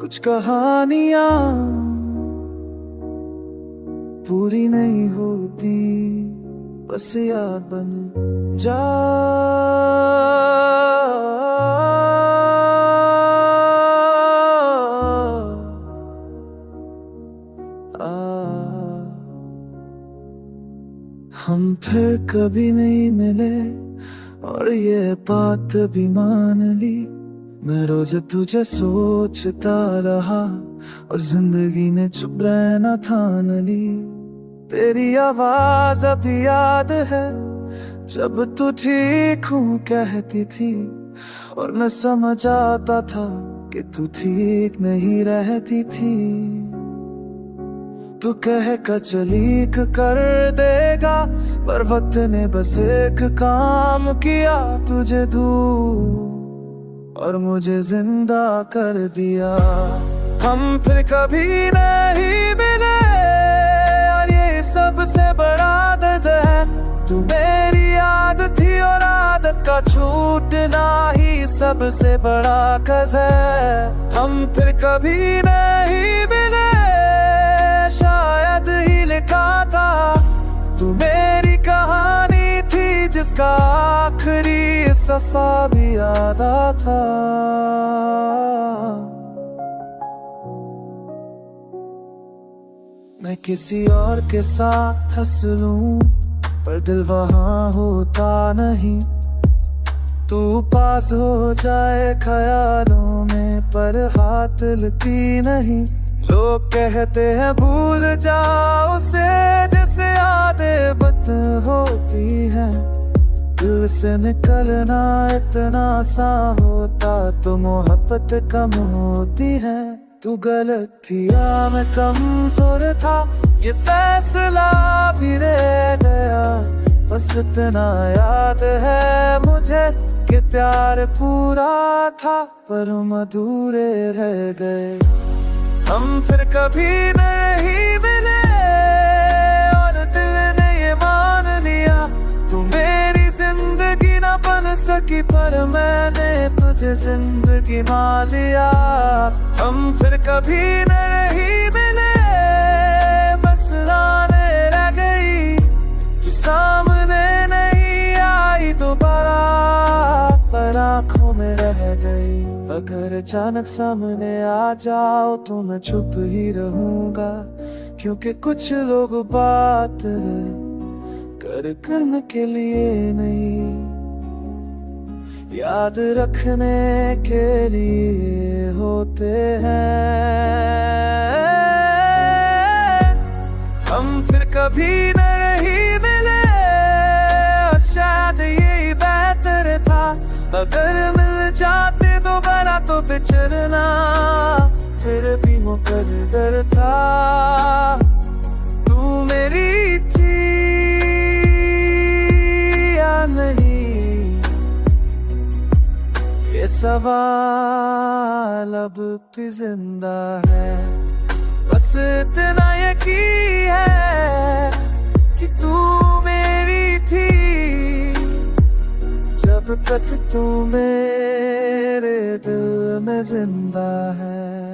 कुछ कहानियां पूरी नहीं होती, बस याद बन जा। हम फिर कभी नहीं मिले और ये बात भी मान ली। मैं रोज तुझे सोचता रहा और जिंदगी ने चुप रहना ठान ली। तेरी आवाज अभी याद है जब तू ठीक हूँ कहती थी, और मैं समझ आता था कि तू ठीक नहीं रहती थी। तू कह कर चली कर देगा, पर वक्त ने बस एक काम किया, तुझे दूर और मुझे जिंदा कर दिया। हम फिर कभी नहीं मिले और ये सबसे बड़ा दर्द है। तू मेरी याद थी और आदत का छूटना ही सबसे बड़ा कर्ज है। हम फिर कभी नहीं मिले, शायद ही लिखा था। तू मेरी कहानी थी जिसका आखिरी सफा भी आधा था। मैं किसी और के साथ हंस लूं, पर दिल वहां होता नहीं। तू पास हो जाए ख्यालों में, पर हाथ लगती नहीं। लोग कहते हैं भूल जाओ उसे, जैसे यादें बत होती हैं। दिल से निकलना इतना सा होता तो मोहब्बत कम होती है। तू गलत थी या मैं कमजोर था, ये फैसला भी रह गया। बस इतना याद है मुझे कि प्यार पूरा था, पर हम अधूरे रह गए। हम फिर कभी नहीं मिले और दिल ने ये मान लिया। तू मेरी जिंदगी ना बन सकी, पर मैंने तुझे जिंदगी मान लिया। हम फिर कभी नहीं मिले, बस राने रह गई। तू सामने नहीं आई दोबारा, पर आँखों में रह गई। अगर अचानक सामने आ जाओ तो मैं चुप ही रहूंगा, क्योंकि कुछ लोग बात करने के लिए नहीं, याद रखने के लिए होते हैं। हम फिर कभी नहीं मिले और शायद यही बेहतर था। अगर मिल जाते दोबारा तो बिछड़ना फिर भी मुकद्दर था। तू मेरी थी या नहीं, ये सवाल अब भी जिंदा है। बस इतना यकीन है कि तू मेरी थी, जब तक तू मेरे दिल में जिंदा है।